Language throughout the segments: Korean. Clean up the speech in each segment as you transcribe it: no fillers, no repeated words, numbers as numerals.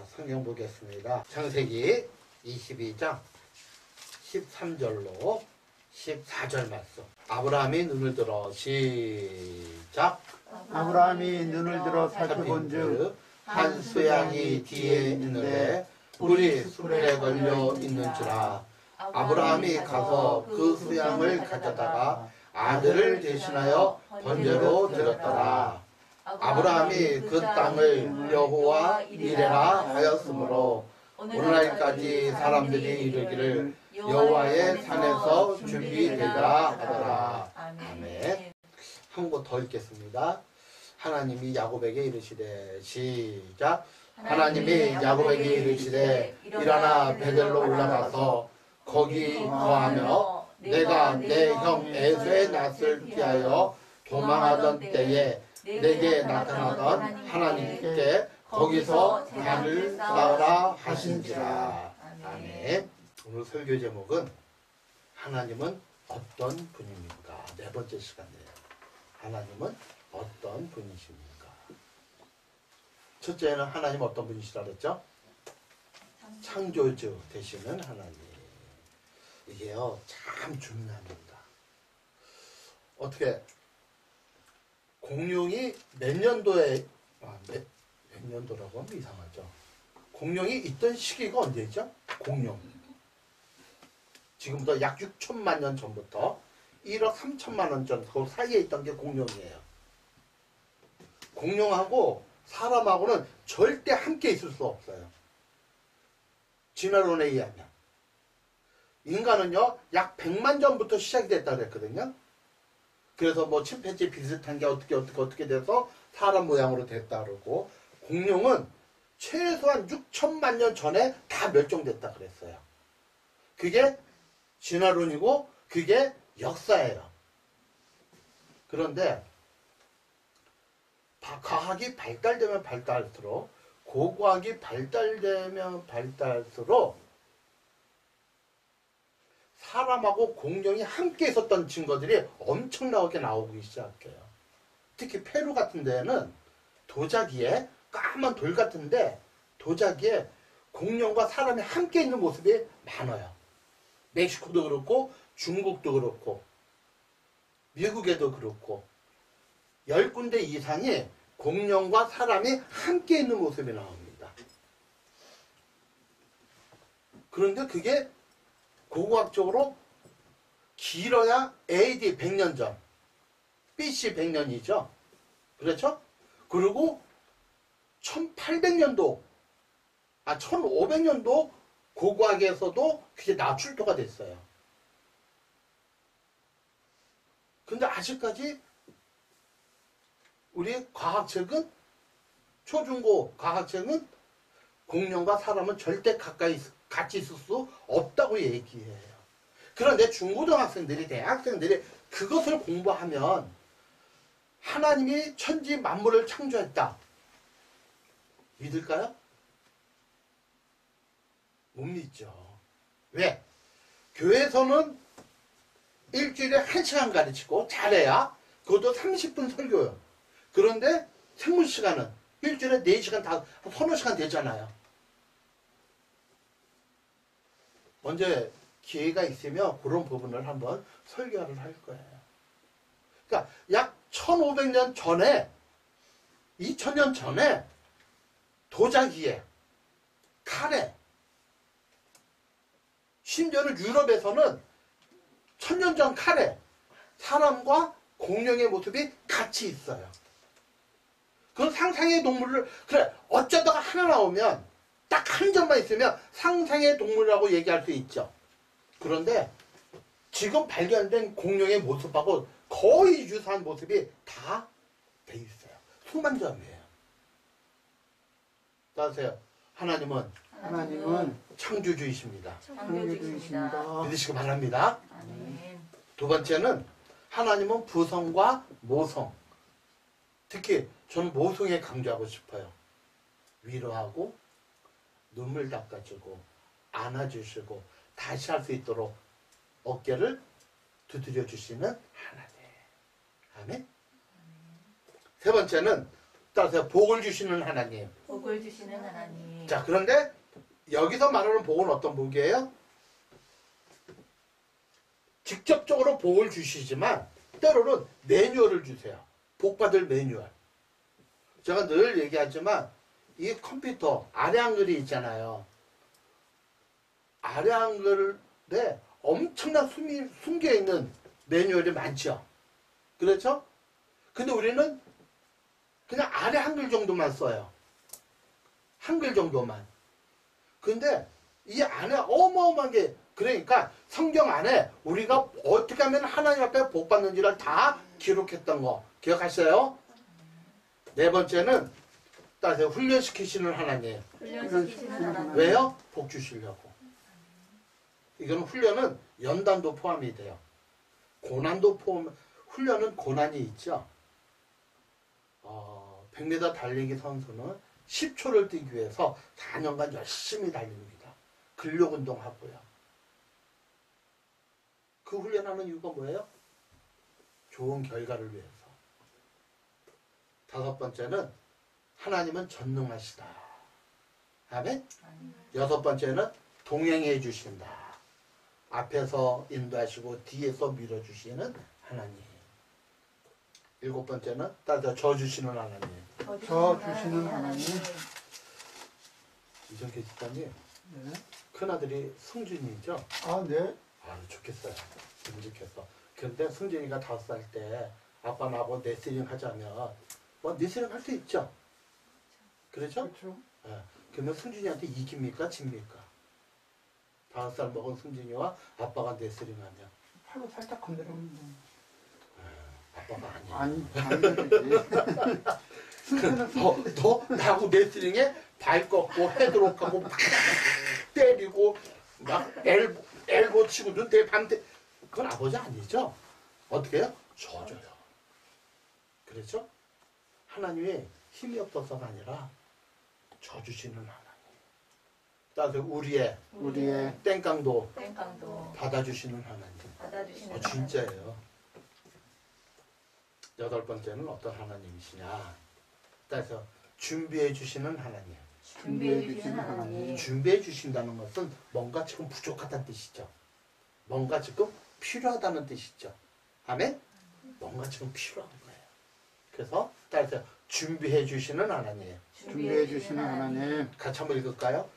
성경 보겠습니다. 창세기 22장 13절로 14절 말씀. 아브라함이 눈을 들어 시작. 아브라함이 눈을 들어 살펴본즉 한 수양이 뒤에 있는데 뿔이 술에 걸려 있는지라. 아브라함이 가서 그 수양을 가져다가 아들을 대신하여 번제로 드렸더라. 아브라함이 그 땅을 여호와 이레라 하였으므로 오늘날까지 사람들이 이르기를 여호와의 산에서 준비되라 하더라. 아멘. 한 번 더 읽겠습니다. 하나님이 야곱에게 이르시되 시작. 하나님이 야곱에게 이르시되 일어나 베델로 올라가서 거기 거하며 내가 내 형 에서의 낯을 피하여 도망하던 때에 내게 나타나던 하나님께 거기서 단을 쌓으라 하신지라. 아멘. 오늘 설교 제목은 하나님은 어떤 분입니까? 네 번째 시간이에요. 하나님은 어떤 분이십니까? 첫째는 하나님 어떤 분이시라 그랬죠? 창조주 되시는 하나님. 이게요 참 중요합니다. 어떻게 공룡이 몇 년도에 몇 년도라고 하면 이상하죠. 공룡이 있던 시기가 언제죠? 공룡 지금부터 약 6천만 년 전부터 1억 3천만 년 전 그 사이에 있던 게 공룡이에요. 공룡하고 사람하고는 절대 함께 있을 수 없어요. 진화론에 의하면 인간은요 약 100만 전부터 시작이 됐다 그랬거든요. 그래서 뭐 침팬지 비슷한 게 어떻게 돼서 사람 모양으로 됐다 그러고, 공룡은 최소한 6천만 년 전에 다 멸종됐다 그랬어요. 그게 진화론이고 그게 역사예요. 그런데 과학이 발달되면 발달할수록, 고고학이 발달되면 발달할수록 사람하고 공룡이 함께 있었던 증거들이 엄청나게 나오기 시작해요. 특히 페루 같은 데는 도자기에, 까만 돌 같은데 도자기에 공룡과 사람이 함께 있는 모습이 많아요. 멕시코도 그렇고 중국도 그렇고 미국에도 그렇고 10군데 이상이 공룡과 사람이 함께 있는 모습이 나옵니다. 그런데 그게 고고학적으로 길어야 AD 100년 전, BC 100년이죠. 그렇죠? 그리고 1800년도, 1500년도 고고학에서도 그게 출토가 됐어요. 근데 아직까지 우리 과학책은, 초중고 과학책은 공룡과 사람은 절대 같이 있을 수 없다고 얘기해요. 그런데 중고등학생들이, 대학생들이 그것을 공부하면 하나님이 천지 만물을 창조했다 믿을까요? 못 믿죠. 왜? 교회에서는 일주일에 1시간 가르치고 잘해야 그것도 30분 설교요. 그런데 생물 시간은 일주일에 4시간, 다 서너 시간 되잖아요. 언제 기회가 있으면 그런 부분을 한번 설교를 할 거예요. 그러니까 약 1500년 전에, 2000년 전에 도자기에, 칼에, 심지어는 유럽에서는 1000년 전 칼에 사람과 공룡의 모습이 같이 있어요. 그건 상상의 동물을, 그래 어쩌다가 하나 나오면 딱 한 점만 있으면 상상의 동물이라고 얘기할 수 있죠. 그런데 지금 발견된 공룡의 모습하고 거의 유사한 모습이 다 돼 있어요. 수만 점이에요. 따라서요, 하나님은 창조주이십니다. 창조주이십니다. 믿으시기 바랍니다. 아멘. 두 번째는 하나님은 부성과 모성. 특히 저는 모성에 강조하고 싶어요. 위로하고 눈물 닦아주고 안아주시고 다시 할 수 있도록 어깨를 두드려 주시는 하나님. 아멘. 세 번째는 따라서 복을 주시는 하나님. 복을 주시는 하나님. 자, 그런데 여기서 말하는 복은 어떤 복이에요? 직접적으로 복을 주시지만 때로는 매뉴얼을 주세요. 복 받을 매뉴얼. 제가 늘 얘기하지만 이 컴퓨터 아래 한글이 있잖아요. 아래 한글에 엄청난 숨겨있는 매뉴얼이 많죠. 그렇죠? 근데 우리는 그냥 아래 한글 정도만 써요. 한글 정도만. 근데 이 안에 어마어마한 게, 그러니까 성경 안에 우리가 어떻게 하면 하나님 앞에 복 받는지를 다 기록했던 거 기억하세요? 네 번째는 따라서 훈련시키시는 하나님. 훈련시키시는 하나님. 왜요? 복 주시려고. 이건 훈련은 연단도 포함이 돼요. 고난도 포함, 훈련은 고난이 있죠. 100m 달리기 선수는 10초를 뛰기 위해서 4년간 열심히 달립니다. 근력운동하고요. 그 훈련하는 이유가 뭐예요? 좋은 결과를 위해서. 다섯 번째는 하나님은 전능하시다. 아멘? 여섯 번째는 동행해 주신다. 앞에서 인도하시고 뒤에서 밀어주시는 하나님. 일곱 번째는 따져 져주시는 하나님. 저 주시는 하나님. 이정계 집사님, 네. 큰아들이 승준이죠? 아, 네. 아, 좋겠어요. 너무 좋겠어. 근데 승준이가 5살 때 아빠 나하고 레슬링 하자면 뭐 레슬링 할 수 있죠? 그렇죠? 그렇죠. 예. 그러면 승준이한테 이깁니까? 집니까? 5살 먹은 승준이와 아빠가 레슬링 하면 팔로 살짝 건드리면 뭐. 아빠가 아니야. 안 되지. 너 나하고 레슬링에 발 꺾고 헤드록하고 막 때리고 막 엘보 치고 눈대 밤새, 그건 아버지 아니죠? 어떻게 해요? 져줘요. 그렇죠? 하나님이 힘이 없어서가 아니라 져주시는 하나님. 따라서 우리의 땡깡도 받아주시는 하나님. 받아주시는 진짜예요. 여덟 번째는 어떤 하나님이시냐? 따라서 준비해 주시는 하나님. 준비해 주시는 하나님. 준비해 주신다는 것은 뭔가 지금 부족하다는 뜻이죠. 뭔가 지금 필요하다는 뜻이죠. 아멘? 뭔가 지금 필요한 거예요. 그래서 따라서 준비해 주시는 하나님. 준비해 주시는 하나님. 같이 한번 읽을까요?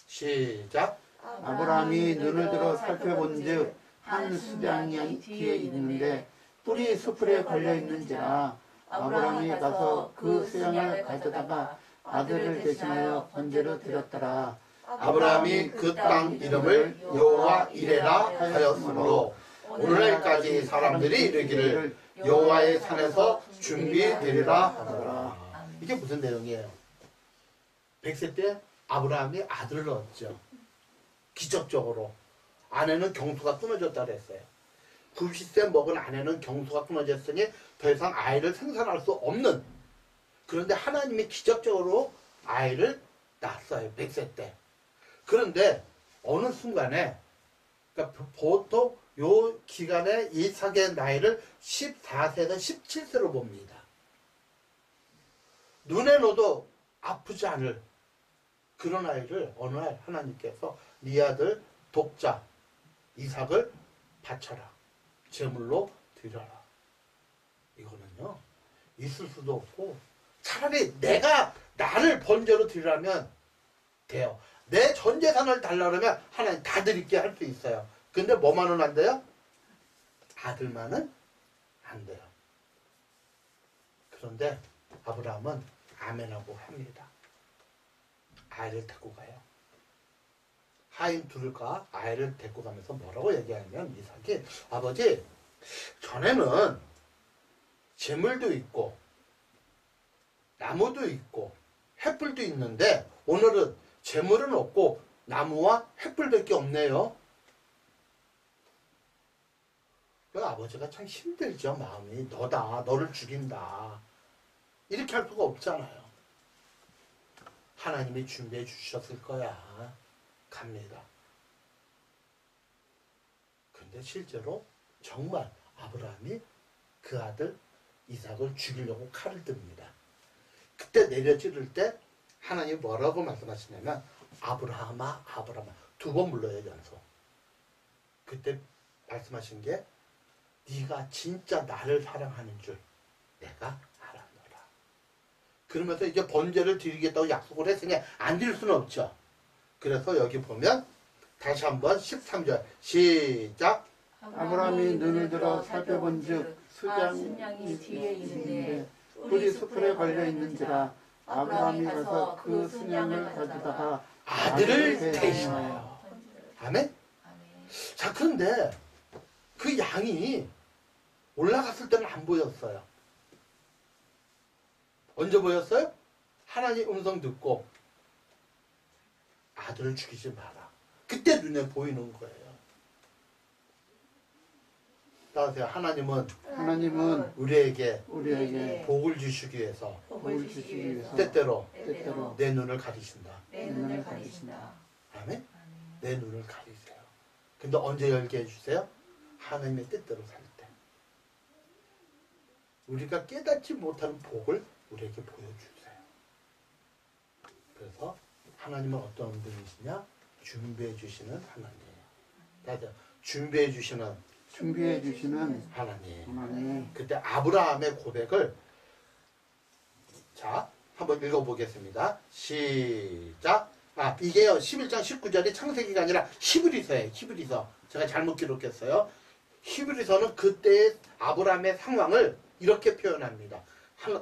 시작. 아브라함이 눈을 들어 살펴본즉 한 수량이 뒤에 있는데 뿔이 수풀에 걸려 있는지라 아브라함이 가서 그 수양을 가져다가 아들을 대신하여 번제로 드렸더라. 아브라함이 그 땅 이름을 여호와 이레라 하였으므로 오늘날까지 사람들이 이르기를 여호와의 산에서 준비되리라 하더라. 이게 무슨 내용이에요? 100세 때 아브라함이 아들을 얻죠. 기적적으로. 아내는 경수가 끊어졌다 그랬어요. 90세 먹은 아내는 경수가 끊어졌으니 더 이상 아이를 생산할 수 없는, 그런데 하나님이 기적적으로 아이를 낳았어요. 100세 때. 그런데 어느 순간에, 그러니까 보통 요 기간에 이삭의 나이를 14세에서 17세로 봅니다. 눈에 넣어도 아프지 않을 그런 아이를 어느 날 하나님께서 네 아들 독자 이삭을 바쳐라. 제물로 드려라. 이거는요, 있을 수도 없고, 차라리 내가 나를 번제로 드리라면 돼요. 내 전 재산을 달라 그러면 하나님 다 드릴게 할 수 있어요. 근데 뭐만은 안 돼요? 아들만은 안 돼요. 그런데 아브라함은 아멘하고 합니다. 아이를 데리고 가요. 하인 둘과 아이를 데리고 가면서 뭐라고 얘기하냐면, 이삭이 아버지, 전에는 재물도 있고 나무도 있고 횃불도 있는데 오늘은 재물은 없고 나무와 횃불밖에 없네요. 그 아버지가 참 힘들죠. 마음이. 너를 죽인다 이렇게 할 수가 없잖아요. 하나님이 준비해 주셨을 거야. 갑니다. 근데 실제로 정말 아브라함이 그 아들 이삭을 죽이려고 칼을 듭니다. 그때 내려 찌를 때 하나님이 뭐라고 말씀하시냐면 아브라함아 아브라함아 두 번 불러요 연속. 그때 말씀하신 게 네가 진짜 나를 사랑하는 줄 내가 알았노라. 그러면서 이제 번제를 드리겠다고 약속을 했으니 안 드릴 수는 없죠. 그래서 여기 보면 다시 한번 13절 시작. 아브라함이 눈을 들어 살펴본즉 순양이 뒤에 있는데 뿔이 수풀에 걸려 있는지라 아브라함이 가서 그 순양을 가져다가 아들을 아들에게 대신하여. 아멘? 자, 그런데 그 양이 올라갔을 때는 안 보였어요. 언제 보였어요? 하나님 음성 듣고 아들을 죽이지 마라. 그때 눈에 보이는 거예요. 따라서 하나님은 우리에게 복을 주시기 위해서 복을 주시기 위해서 때때로 때때로 내 눈을 가리신다. 내 눈을 가리신다. 아멘? 내 눈을 가리세요. 근데 언제 열게 해주세요? 하나님의 뜻대로 살 때. 우리가 깨닫지 못하는 복을 우리에게 보여주세요. 그래서 하나님은 어떤 분이시냐? 준비해 주시는 하나님이에요. 맞아. 준비해 주시는 하나님. 그때 아브라함의 고백을 자 한번 읽어보겠습니다. 시작. 이게요 11장 19절이 창세기가 아니라 히브리서예요. 히브리서. 제가 잘못 기록했어요. 히브리서는 그때의 아브라함의 상황을 이렇게 표현합니다.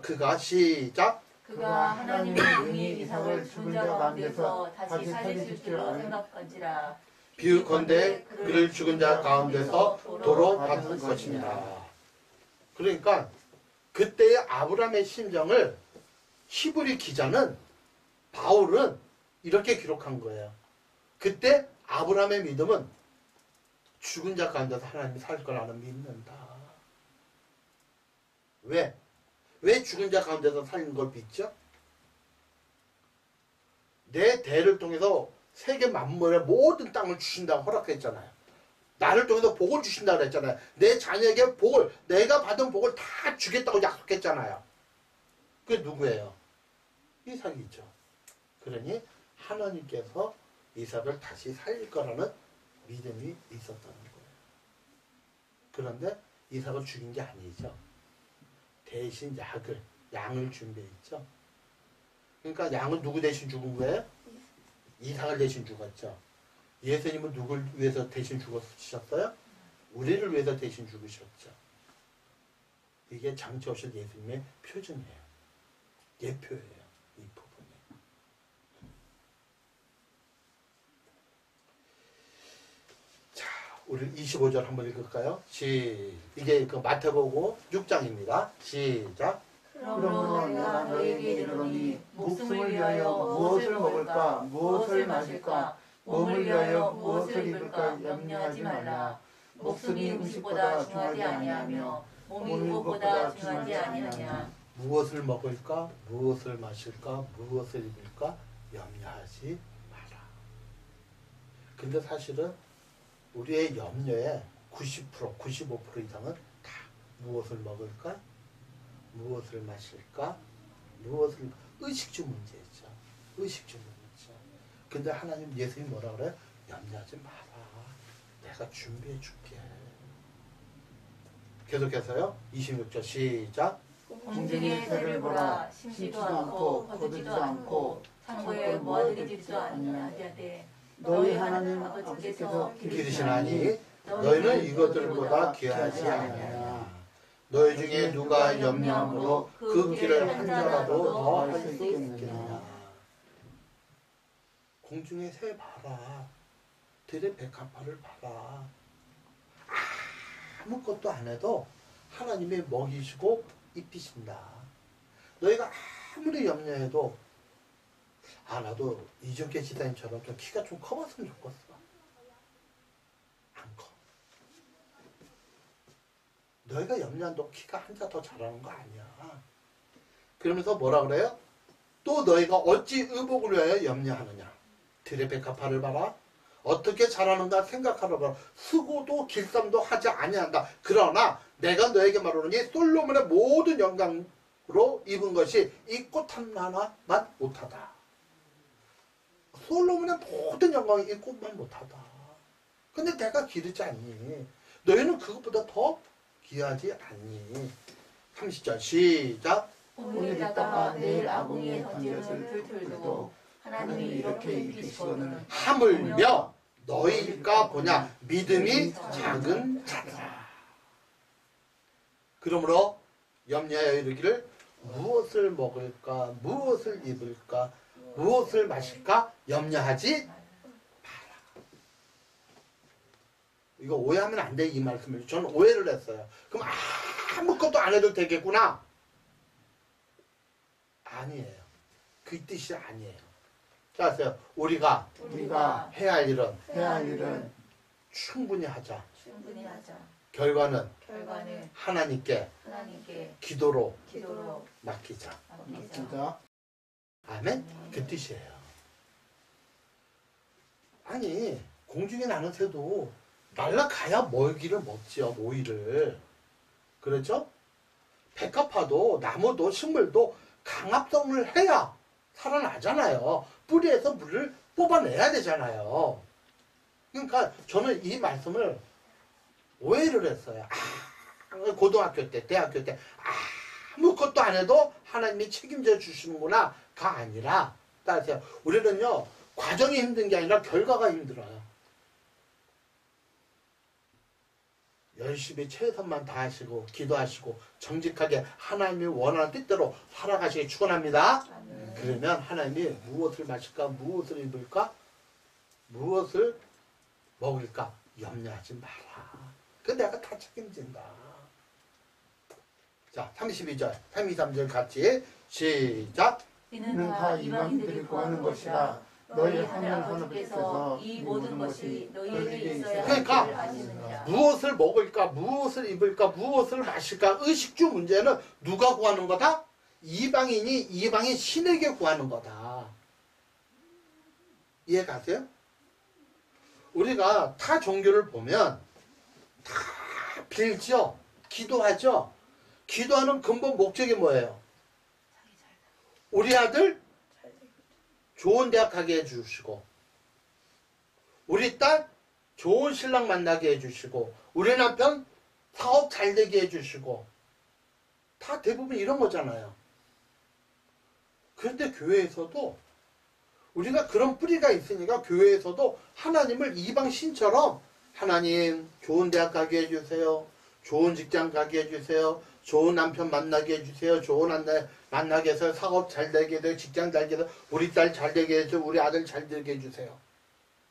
그가 시작. 그가 하나님의 능히 이삭을 죽은 자 가운데서 다시 살리실 줄 생각한지라. 비유컨대 그를 죽은 자 가운데서 도로 받을 것이니라. 그러니까 그때의 아브라함의 심정을 히브리 기자는 바울은 이렇게 기록한 거예요. 그때 아브라함의 믿음은 죽은 자 가운데서 하나님이 살 거라는 믿는다. 왜? 왜 죽은 자 가운데서 사는 걸 믿죠? 내 대를 통해서 세계 만물의 모든 땅을 주신다고 허락했잖아요. 나를 통해서 복을 주신다고 그랬잖아요. 내 자녀에게 복을, 내가 받은 복을 다 주겠다고 약속했잖아요. 그게 누구예요? 이삭이죠. 그러니 하나님께서 이삭을 다시 살릴 거라는 믿음이 있었다는 거예요. 그런데 이삭을 죽인 게 아니죠. 대신 양을 준비했죠. 그러니까 양은 누구 대신 죽은 거예요? 이삭을 대신 죽었죠. 예수님은 누굴 위해서 대신 죽으셨어요? 우리를 위해서 대신 죽으셨죠. 이게 장차 오실 예수님의 표징이에요. 예표예요. 이 부분이. 자, 우리 25절 한번 읽을까요? 이게 그 마태복음 6장입니다. 시작. 그러므로 내가 너희에게 이르노니 목숨을 위하여 무엇을 먹을까, 무엇을 마실까, 몸을 위하여 무엇을 입을까 염려하지 말라. 목숨이 음식보다 중하지 아니하며 몸이 무엇보다 중하지 아니하냐. 무엇을 먹을까, 무엇을 마실까, 무엇을 입을까 염려하지 마라. 근데 사실은 우리의 염려의 90%, 95% 이상은 다 무엇을 먹을까, 무엇을 마실까, 의식주 문제죠. 의식주 문제죠. 근데 하나님 예수님이 뭐라 그래요? 염려하지 마라. 내가 준비해 줄게. 계속해서요. 26절 시작. 공중의 새를 보라. 심지도 않고 거두지도 않고 창고에 모아들이지도 아니하되 너희 하나님 아버지께서 기르시나니 너희는 이것들보다 귀하지 아니하냐. 너희 중에 누가 염려함으로 그 길을 한 자라도 더 할 수 있겠느냐. 공중의 새 봐라. 들의 백합화를 봐라. 아무것도 안 해도 하나님이 먹이시고 입히신다. 너희가 아무리 염려해도 나도 이정계 지사님처럼 좀 키가 좀 커봤으면 좋겠어. 안 커. 너희가 염려한다고 키가 한자 더 자라는 거 아니야. 그러면서 뭐라 그래요? 또 너희가 어찌 의복을 위하여 염려하느냐. 들의 백합화를 봐라. 어떻게 자라는가 생각하라 봐라. 수고도 길쌈도 하지 아니한다. 그러나 내가 너에게 말하노니 솔로몬의 모든 영광을 입은 것이 이 꽃 하나만 못하다. 솔로몬의 모든 영광이 이 꽃만 못하다. 근데 내가 기르지 않니? 너희는 그것보다 더 귀하지 않니? 30절 시작. 오늘 있다가 내일 아궁이에 던지는 들들도 하나님이 이렇게 일으키시거늘 하물며 너희가 보냐 믿음이 작은 자들아. 그러므로 염려하여 이르기를 무엇을 먹을까 무엇을 입을까 무엇을 마실까 염려하지 마라. 이거 오해하면 안 돼. 이 말씀을 저는 오해를 했어요. 그럼 아무것도 안 해도 되겠구나. 아니에요. 그 뜻이 아니에요. 자, 우리가 해야 할 일은 충분히 하자. 결과는 하나님께 기도로 맡기자. 아멘? 그 뜻이에요. 아니 공중에 나는 새도 날아가야 먹이를 먹지요. 모이를. 그렇죠? 백합화도 나무도 식물도 강압성을 해야 살아나잖아요. 뿌리에서 물을 뽑아내야 되잖아요. 그러니까 저는 이 말씀을 오해를 했어요. 고등학교 때, 대학교 때 아무것도 안 해도 하나님이 책임져 주시는구나 가 아니라 따라서 우리는요 과정이 힘든 게 아니라 결과가 힘들어요. 열심히 최선만 다하시고 기도하시고 정직하게 하나님이 원하는 뜻대로 살아가시기 축원합니다. 그러면 하나님이 무엇을 마실까 무엇을 입을까 무엇을 먹을까 염려하지 마라. 그 내가 다 책임진다. 자 32절 33절 같이 시작. 이는 다 이방인들이 구하는 것이라 너희 하늘 하나님께서 이 모든 것이 너희에게 있어야 할 그러니까 줄 아시느니라. 무엇을 먹을까 무엇을 입을까 무엇을 마실까 의식주 문제는 누가 구하는 거다? 이방인이 이방인 신에게 구하는 거다. 이해 가세요? 우리가 타 종교를 보면 다 빌죠. 기도하죠. 기도하는 근본 목적이 뭐예요? 우리 아들 좋은 대학 가게 해주시고 우리 딸 좋은 신랑 만나게 해주시고 우리 남편 사업 잘 되게 해주시고 다 대부분 이런 거잖아요. 그런데 교회에서도 우리가 그런 뿌리가 있으니까 교회에서도 하나님을 이방 신처럼 하나님 좋은 대학 가게 해주세요. 좋은 직장 가게 해주세요. 좋은 남편 만나게 해주세요. 좋은 만나게 해서 사업 잘 되게 해서 직장 잘 되게 해서 우리 딸 잘 되게 해서 우리 아들 잘 되게 해주세요.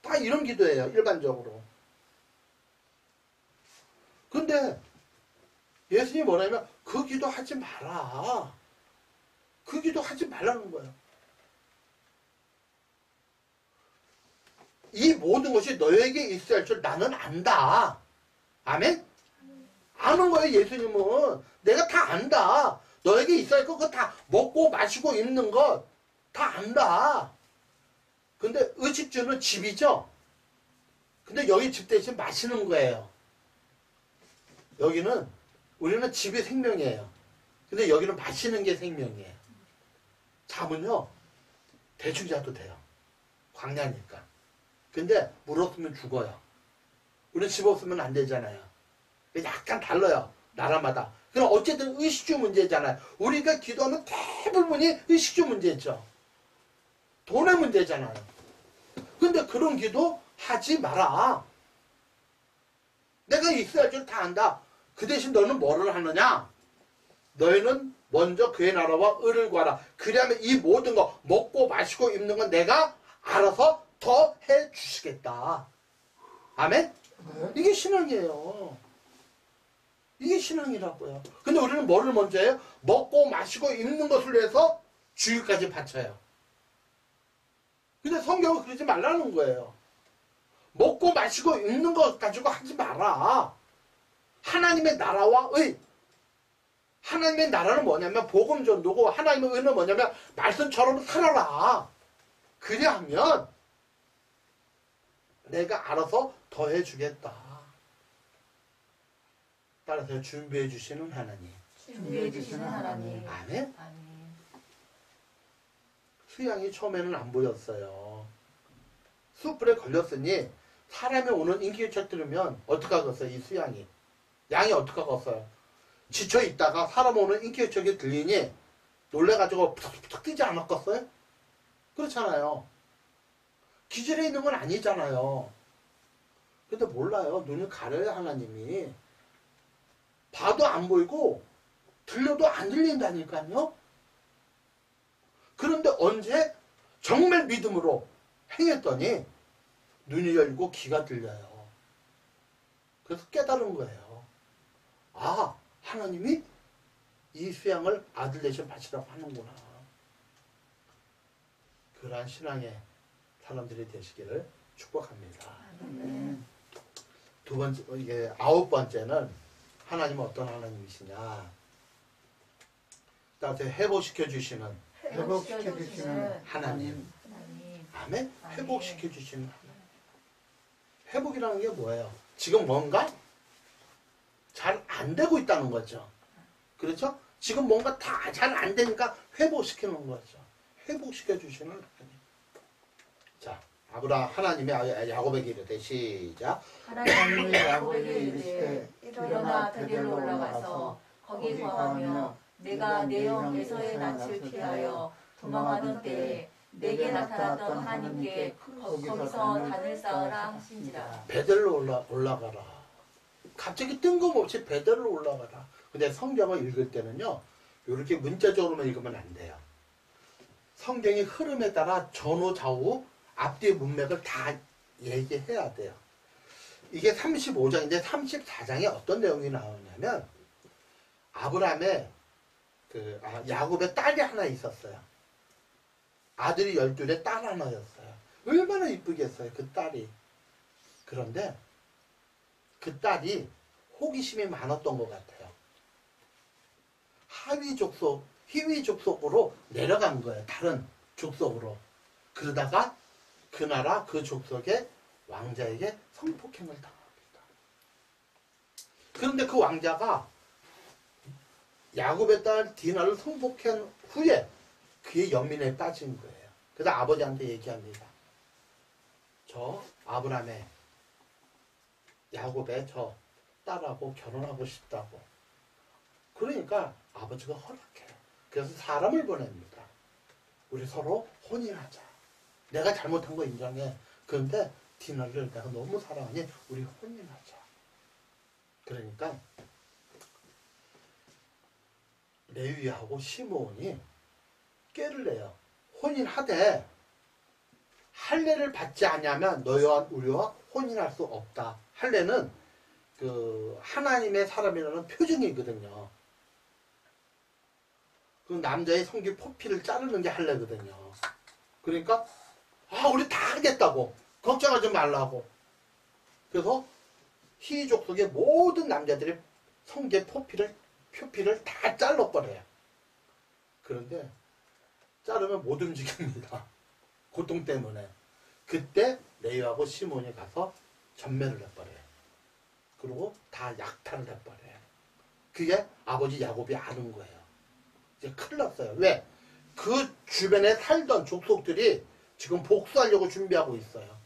다 이런 기도예요. 일반적으로. 근데 예수님이 뭐냐면 그 기도 하지 마라. 그 기도 하지 말라는 거예요. 이 모든 것이 너에게 있어야 할 줄 나는 안다. 아멘? 아는 거예요. 예수님은. 내가 다 안다. 너에게 있어야 할 거 그거 다 먹고 마시고 입는 것 다 안다. 근데 의식주는 집이죠. 근데 여기 집 대신 마시는 거예요. 여기는 우리는 집이 생명이에요. 근데 여기는 마시는 게 생명이에요. 잠은요 대충 자도 돼요. 광야니까. 근데 물 없으면 죽어요. 우리는 집 없으면 안 되잖아요. 약간 달라요. 나라마다. 그럼 어쨌든 의식주 문제잖아요. 우리가 기도하는 대부분이 의식주 문제죠. 돈의 문제잖아요. 근데 그런 기도 하지 마라. 내가 있어야 할 줄 다 안다. 그 대신 너는 뭐를 하느냐? 너희는 먼저 그의 나라와 의를 구하라. 그러면 이 모든 거 먹고 마시고 입는 건 내가 알아서 더 해주시겠다. 아멘? 이게 신앙이에요. 이게 신앙이라고요. 근데 우리는 뭐를 먼저 해요? 먹고 마시고 입는 것을 위해서 주일까지 바쳐요. 근데 성경은 그러지 말라는 거예요. 먹고 마시고 입는 것 가지고 하지 마라. 하나님의 나라와 의. 하나님의 나라는 뭐냐면 복음 전도고 하나님의 의는 뭐냐면 말씀처럼 살아라. 그래야하면 내가 알아서 더해주겠다. 따라서 준비해 주시는 하나님. 준비해 주시는 하나님. 아멘. 아멘. 수양이 처음에는 안 보였어요. 숯불에 걸렸으니 사람이 오는 인기척 들으면 어떡하겠어요, 이 수양이. 양이 어떡하겠어요. 지쳐 있다가 사람 오는 인기척이 들리니 놀래가지고 푸석푸석 뛰지 않았겠어요? 그렇잖아요. 기절해 있는 건 아니잖아요. 근데 몰라요. 눈을 가려요, 하나님이. 봐도 안 보이고 들려도 안 들린다니까요. 그런데 언제 정말 믿음으로 행했더니 눈이 열리고 귀가 들려요. 그래서 깨달은 거예요. 아, 하나님이 이 수양을 아들 대신 바치라고 하는구나. 그러한 신앙의 사람들이 되시기를 축복합니다. 두 번째, 이게 9번째는 하나님은 어떤 하나님이시냐. 따뜻히 회복시켜주시는 회복시켜주시는 하나님. 하나님. 아멘? 아멘. 회복시켜주시는 하나님. 회복이라는 게 뭐예요? 지금 뭔가 잘 안 되고 있다는 거죠. 그렇죠? 지금 뭔가 다 잘 안 되니까 회복시키는 거죠. 회복시켜주시는 하나님. 자, 하나님의 야곱에게 이르되 시작. 하나님이 야곱에게 이르시되 일어나 베델로 올라가서 거기 거하며 내가 내 형 에서의 낯을 피하여 도망하던 때에 내게 나타났던 하나님께 거기서 단을 쌓으라 하신지라. 베델로 올라가라. 갑자기 뜬금없이 베델로 올라가라. 근데 성경을 읽을 때는요, 이렇게 문자적으로만 읽으면 안 돼요. 성경의 흐름에 따라 전후 좌우 앞뒤 문맥을 다 얘기해야 돼요. 이게 35장인데 34장에 어떤 내용이 나오냐면 아브라함의 야곱의 딸이 하나 있었어요. 아들이 12에 딸 하나였어요. 얼마나 이쁘겠어요, 그 딸이. 그런데 그 딸이 호기심이 많았던 것 같아요. 히위 족속으로 내려간 거예요. 다른 족속으로. 그러다가 그 나라 그 족속의 왕자에게 성폭행을 당합니다. 그런데 그 왕자가 야곱의 딸 디나를 성폭행 후에 그의 연민에 빠진 거예요. 그래서 아버지한테 얘기합니다. 저 아브라함의 야곱의 저 딸하고 결혼하고 싶다고. 그러니까 아버지가 허락해요. 그래서 사람을 보냅니다. 우리 서로 혼인하자. 내가 잘못한 거 인정해. 그런데 디나를 내가 너무 사랑하니 우리 혼인하자. 그러니까 레위하고 시므온이 꾀를 내요. 혼인하되 할례를 받지 않으면 너희와 우리와 혼인할 수 없다. 할례는 그 하나님의 사람이라는 표징이거든요. 그 남자의 성기 포피를 자르는 게 할례거든요. 그러니까 우리 다 하겠다고. 걱정하지 말라고. 그래서 히족 속의 모든 남자들이 성기의 표피를 다 잘라버려요. 그런데 자르면 못 움직입니다. 고통 때문에. 그때 레위하고 시몬이 가서 전멸을 해버려요. 그리고 다 약탈을 해버려요. 그게 아버지 야곱이 아는 거예요. 이제 큰일 났어요. 왜? 그 주변에 살던 족속들이 지금 복수하려고 준비하고 있어요.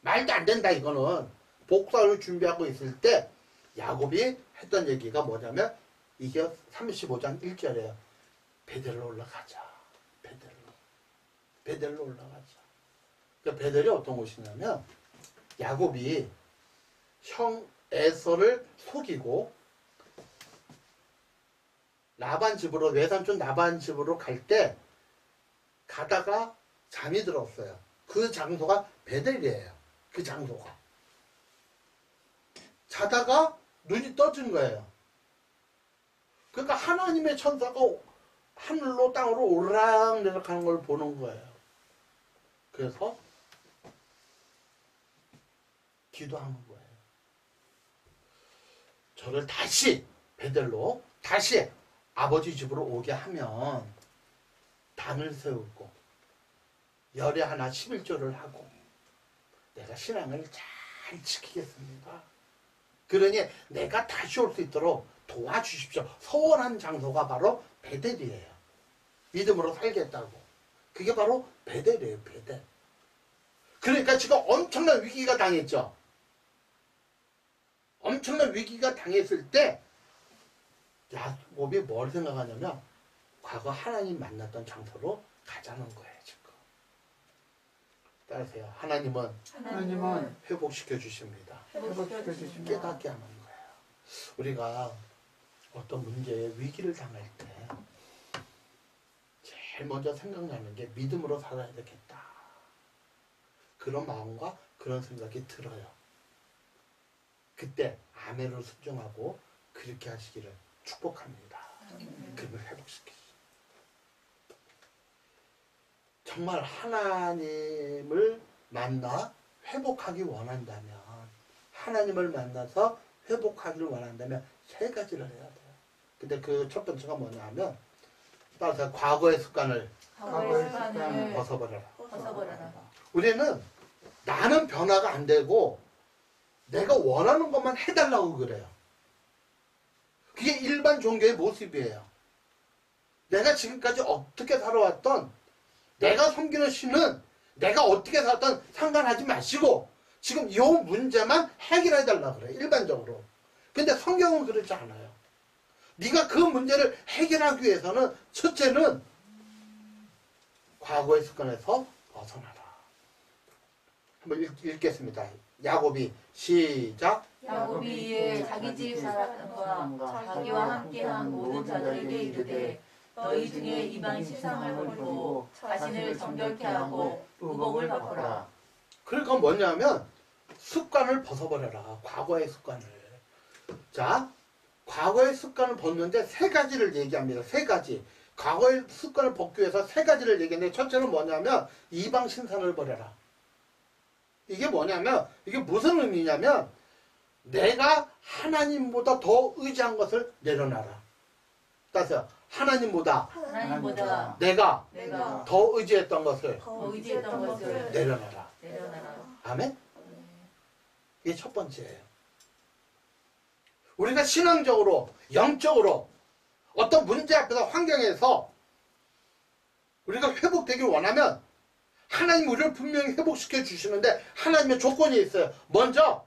말도 안 된다 이거는. 복수하려고 준비하고 있을 때 야곱이 했던 얘기가 뭐냐면 이게 35장 1절이에요. 베델로 올라가자. 베델로 올라가자. 그러니까 베델이 어떤 곳이냐면 야곱이 형 에서를 속이고 라반 집으로 외삼촌 라반 집으로 갈 때 가다가 잠이 들었어요. 그 장소가 베델이에요. 그 장소가. 자다가 눈이 떠진 거예요. 그러니까 하나님의 천사가 하늘로 땅으로 오르락내락 하는 걸 보는 거예요. 그래서 기도하는 거예요. 저를 다시 베델로 다시 아버지 집으로 오게 하면 단을 세우고 열에 하나 11조를 하고 내가 신앙을 잘 지키겠습니다. 그러니 내가 다시 올 수 있도록 도와주십시오. 서원한 장소가 바로 베델이에요. 믿음으로 살겠다고. 그게 바로 베델이에요. 베델. 그러니까 지금 엄청난 위기가 당했죠. 엄청난 위기가 당했을 때 야곱이 뭘 생각하냐면 과거 하나님 만났던 장소로 가자는 거예요. 지금. 따르세요. 하나님은 회복시켜 주십니다. 회복시켜 주십니다. 깨닫게 하는 거예요. 우리가 어떤 문제에 위기를 당할 때 제일 먼저 생각나는 게 믿음으로 살아야 되겠다. 그런 마음과 그런 생각이 들어요. 그때 아멘으로 순종하고 그렇게 하시기를 축복합니다. 그러면 회복시키죠. 정말 하나님을 만나 회복하기 원한다면, 하나님을 만나서 회복하기를 원한다면 세 가지를 해야 돼요. 근데 그 첫 번째가 뭐냐 하면 따라서 과거의 습관을 벗어버려라. 우리는 나는 변화가 안 되고 내가 원하는 것만 해달라고 그래요. 그게 일반 종교의 모습이에요. 내가 지금까지 어떻게 살아왔던, 내가 섬기는 신은 내가 어떻게 살았던 상관하지 마시고 지금 이 문제만 해결해달라고 그래요. 일반적으로. 근데 성경은 그렇지 않아요. 네가 그 문제를 해결하기 위해서는 첫째는 과거의 습관에서 벗어나라. 한번 읽겠습니다. 야곱이 시작. 야곱이 이에 자기 집 사람과 자기와 함께한 모든 자들에게 이르되 너희 중에 이방 십상을 버리고 자신을 정결케 하고 의복을 바꾸라. 그러니까 뭐냐면 습관을 벗어버려라. 과거의 습관을. 자, 과거의 습관을 벗는데 세 가지를 얘기합니다. 세 가지. 과거의 습관을 벗기 위해서 세 가지를 얘기했는데 첫째는 뭐냐면 이방 신상을 버려라. 이게 뭐냐면 이게 무슨 의미냐면 내가 하나님보다 더 의지한 것을 내려놔라. 따라서 하나님보다 내가 더 의지했던 것을 내려놔라. 아멘? 이게 첫 번째예요. 우리가 신앙적으로, 영적으로 어떤 문제 앞에서 환경에서 우리가 회복되길 원하면 하나님 우리를 분명히 회복시켜 주시는데 하나님의 조건이 있어요. 먼저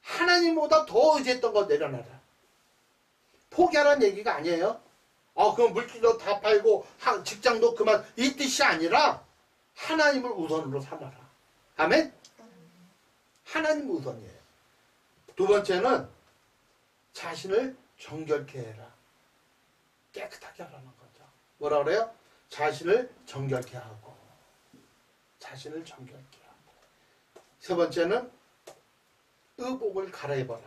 하나님보다 더 의지했던 거 내려놔라. 포기하라는 얘기가 아니에요. 그럼 물질도 다 팔고 직장도 그만, 이 뜻이 아니라 하나님을 우선으로 삼아라. 아멘? 하나님 우선이에요. 두 번째는 자신을 정결케 해라. 깨끗하게 하라는 거죠. 뭐라 그래요? 자신을 정결케 하고 자신을 정결케 하고. 세 번째는 의복을 갈아입어라.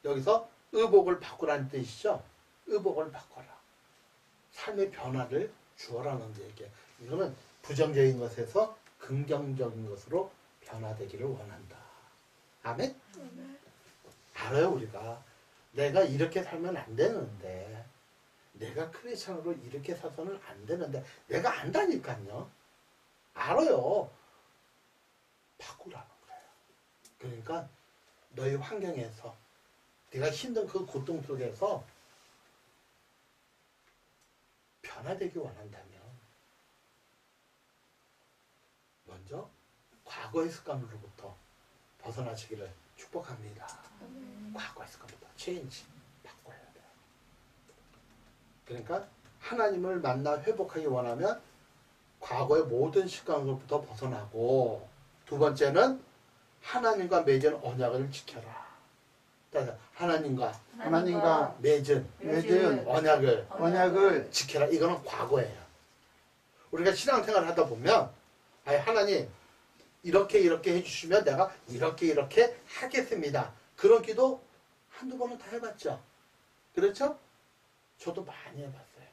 여기서 의복을 바꾸라는 뜻이죠. 의복을 바꿔라. 삶의 변화를 주어라는 얘기예요. 이거는 부정적인 것에서 긍정적인 것으로 변화되기를 원한다. 아멘? 알아요, 우리가. 내가 이렇게 살면 안 되는데, 내가 크리스천으로 이렇게 살아서는 안 되는데, 내가 안다니까요. 알아요. 바꾸라는 거예요. 그러니까 너희 환경에서, 네가 힘든 그 고통 속에서 변화되기 원한다면 먼저 과거의 습관으로부터 벗어나시기를 축복합니다. 과거의 습관부터 체인지 바꿔야 돼요. 그러니까 하나님을 만나 회복하기 원하면 과거의 모든 습관으로부터 벗어나고, 두 번째는 하나님과 맺은 언약을 지켜라. 하나님과 맺은 언약을 지켜라. 이거는 과거예요. 우리가 신앙생활을 하다 보면 하나님 이렇게 해주시면 내가 이렇게 하겠습니다. 그런 기도 한두 번은 다 해봤죠. 그렇죠? 저도 많이 해봤어요.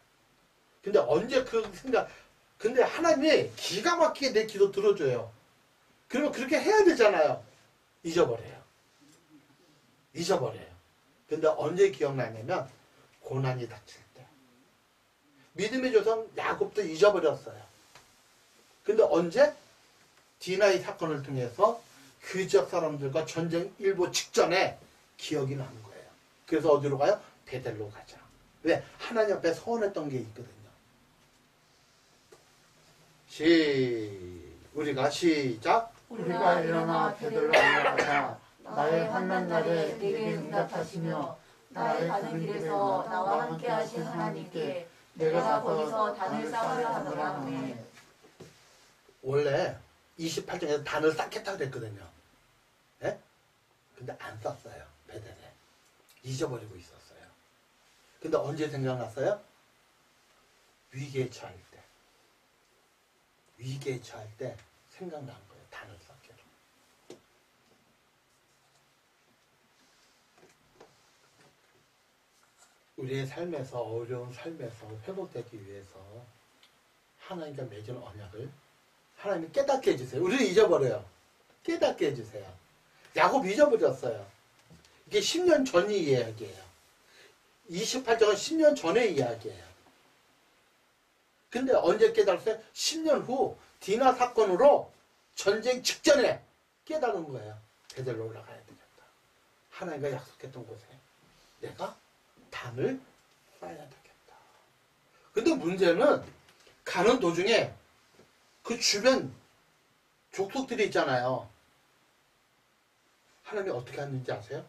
근데 언제 그 생각, 근데 하나님이 기가 막히게 내 기도 들어줘요. 그러면 그렇게 해야 되잖아요. 잊어버려요. 근데 언제 기억나냐면 고난이 닥칠 때. 믿음의 조상 야곱도 잊어버렸어요. 근데 언제? 디나이 사건을 통해서 그 지역 사람들과 전쟁 일보 직전에 기억이 나는 거예요. 그래서 어디로 가요? 베델로 가자. 왜? 하나님 앞에 서원했던 게 있거든요. 우리가 시작. 우리가 일어나 베델로 올라가자. 나의 환난 날에 내게 응답하시며 나의 가는 길에서 나와 함께 하신 하나님께 내가 거기서 단을 쌓으려 하노라. 아멘. 원래 28장에서 단을 쌓겠다고 그랬거든요. 예? 근데 안 쌓았어요. 베델에. 잊어버리고 있었어요. 근데 언제 생각났어요? 위기에 처할 때. 위기에 처할 때 생각난 거예요. 단을 쌓기로. 우리의 삶에서, 어려운 삶에서 회복되기 위해서 하나님과 맺은 언약을 하나님이 깨닫게 해주세요. 우리는 잊어버려요. 깨닫게 해주세요. 야곱 잊어버렸어요. 이게 10년 전 이야기예요. 28장은 10년 전의 이야기예요. 근데 언제 깨달았어요? 10년 후 디나 사건으로 전쟁 직전에 깨달은 거예요. 베델로 올라가야 되겠다. 하나님과 약속했던 곳에 내가 단을 쌓아야 되겠다. 근데 문제는 가는 도중에 그 주변 족속들이 있잖아요. 하나님이 어떻게 하는지 아세요?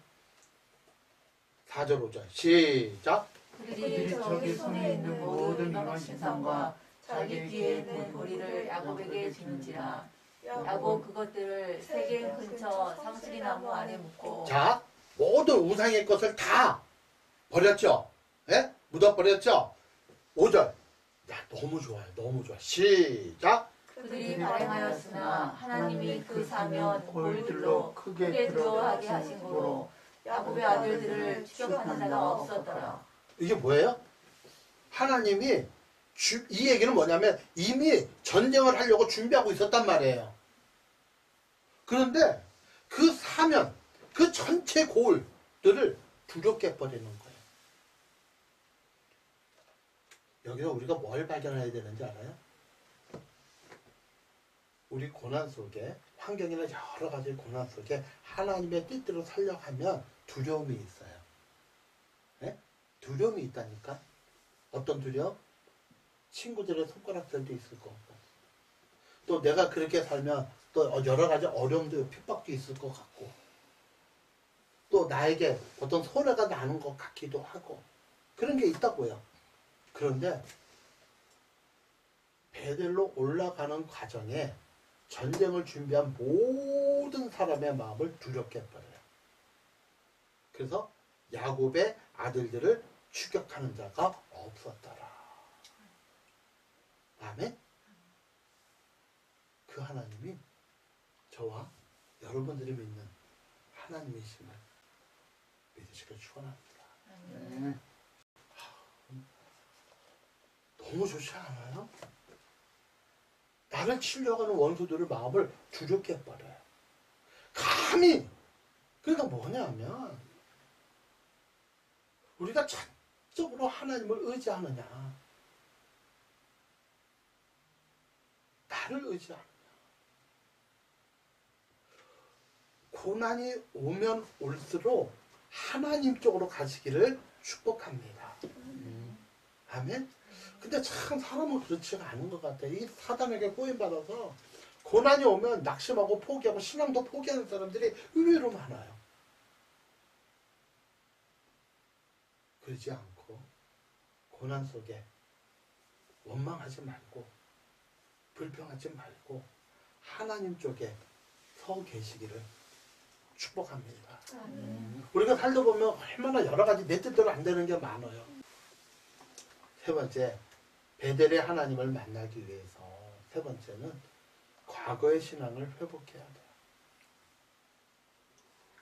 4절 5절 시작. 그들이 저기 손에 있는 모든 유망 신상과 자기 뒤에 있는 보리를 야곱에게 주는지라. 야곱 그것들을 세겜 근처 상수리 나무 안에 묻고. 자, 모든 우상의 것을 다 버렸죠. 예? 묻어버렸죠. 5절. 야, 너무 좋아요. 너무 좋아. 시작. 그들이 발행하였으나 하나님이 그 사면 골들로 크게 두려워하게 하신 거로 야곱의 아들들을 추격하는 자가 없었더라. 이게 뭐예요? 하나님이 이 얘기는 뭐냐면 이미 전쟁을 하려고 준비하고 있었단 말이에요. 그런데 그 사면, 그 전체 골들을 두렵게 버리는 거예요. 여기서 우리가 뭘 발견해야 되는지 알아요? 우리 고난 속에, 환경이나 여러 가지 고난 속에 하나님의 뜻대로 살려가면 두려움이 있어요. 네? 두려움이 있다니까? 어떤 두려움? 친구들의 손가락들도 있을 거고, 또 내가 그렇게 살면 또 여러 가지 어려움도 핍박도 있을 것 같고, 또 나에게 어떤 손해가 나는 것 같기도 하고, 그런 게 있다고요. 그런데 베델로 올라가는 과정에 전쟁을 준비한 모든 사람의 마음을 두렵게 해버려요. 그래서 야곱의 아들들을 추격하는 자가 없었더라. 아멘? 그 하나님이 저와 여러분들이 믿는 하나님이심을 믿으시길 축원합니다. 네. 너무 좋지 않아요? 나를 치려고 하는 원수들의 마음을 두렵게 해버려요. 감히! 그러니까 뭐냐면 우리가 전적으로 하나님을 의지하느냐, 나를 의지하느냐. 고난이 오면 올수록 하나님 쪽으로 가시기를 축복합니다. 아멘? 근데 참 사람은 그렇지가 않은 것 같아요. 이 사단에게 꼬임받아서 고난이 오면 낙심하고 포기하고 신앙도 포기하는 사람들이 의외로 많아요. 그러지 않고 고난 속에 원망하지 말고 불평하지 말고 하나님 쪽에 서 계시기를 축복합니다. 우리가 살다 보면 얼마나 여러 가지 내 뜻대로 안 되는 게 많아요. 세 번째, 베델의 하나님을 만나기 위해서 세 번째는 과거의 신앙을 회복해야 돼요.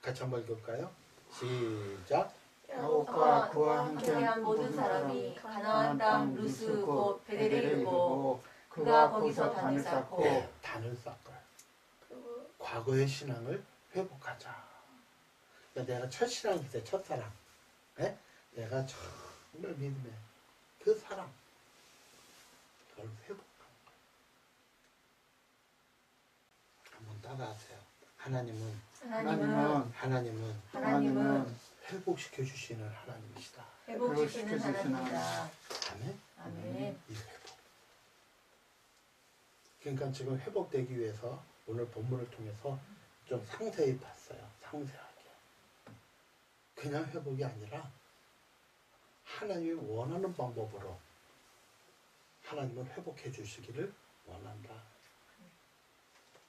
같이 한번 읽을까요? 시작. 야곱과 그와 함께한 모든 사람이 가나안 땅 루스 곧 베델에 이르고 그가 거기서 단을 쌓고. 네, 단을 쌓고요. 과거의 신앙을 회복하자. 그러니까 내가 첫 신앙이 있어요. 첫사랑. 네? 내가 정말 믿음의 그 사랑. 그걸 회복하는 거예요. 한번 따라하세요. 하나님은 회복시켜 주시는 하나님이시다. 회복시키는 하나님이다. 아멘. 아멘. 이 회복. 그러니까 지금 회복되기 위해서 오늘 본문을 통해서 좀 상세히 봤어요. 상세하게. 그냥 회복이 아니라 하나님이 원하는 방법으로 하나님을 회복해 주시기를 원한다.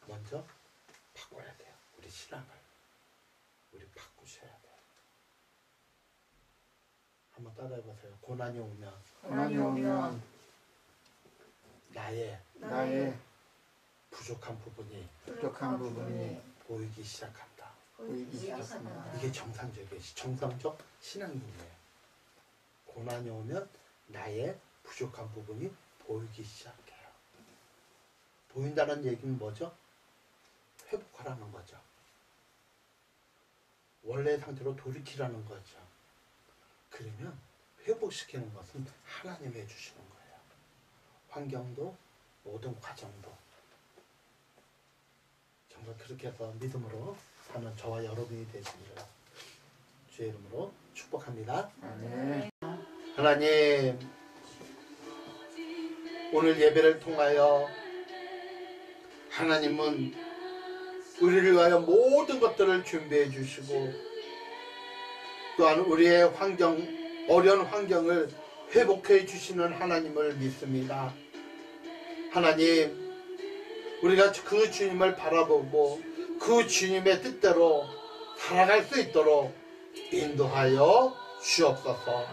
먼저 바꿔야 돼요. 우리 신앙을. 우리 바꾸셔야 돼요. 한번 따라해보세요. 고난이 오면 고난이 오면 나의 부족한 부분이 부족한 부분이 보이기 시작한다. 보이기 시작한다. 이게 정상적 신앙이에요. 고난이 오면 나의 부족한 부분이 보이기 시작해요. 보인다는 얘기는 뭐죠? 회복하라는 거죠. 원래 상태로 돌이키라는 거죠. 그러면 회복시키는 것은 하나님이 해주시는 거예요. 환경도 모든 과정도. 정말 그렇게 해서 믿음으로 사는 저와 여러분이 되시기를 주의 이름으로 축복합니다. 아멘. 하나님, 오늘 예배를 통하여 하나님은 우리를 위하여 모든 것들을 준비해 주시고 또한 우리의 어려운 환경을 회복해 주시는 하나님을 믿습니다. 하나님, 우리가 그 주님을 바라보고 그 주님의 뜻대로 살아갈 수 있도록 인도하여 주옵소서.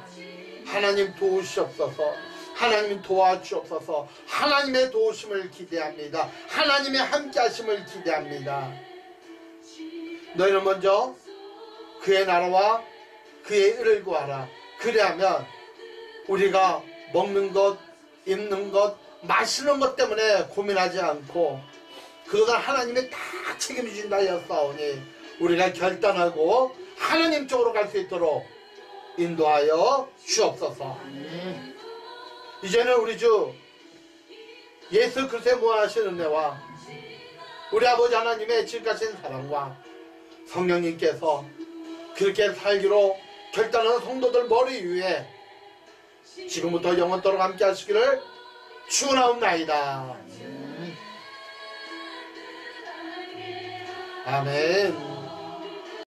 하나님 도우시옵소서. 하나님 도와주옵소서. 하나님의 도우심을 기대합니다. 하나님의 함께하심을 기대합니다. 너희는 먼저 그의 나라와 그의 의를 구하라. 그래야면 우리가 먹는 것, 입는 것, 마시는 것 때문에 고민하지 않고 그것은 하나님이 다 책임진다 하였사오니 우리가 결단하고 하나님 쪽으로 갈 수 있도록 인도하여 주옵소서. 이제는 우리 주 예수 그리스도의 무한하신 은혜와 우리 아버지 하나님의 지극하신 사랑과 성령님께서 그렇게 살기로 결단하는 성도들 머리 위에 지금부터 영원토록 함께 하시기를 축원하옵나이다. 아멘.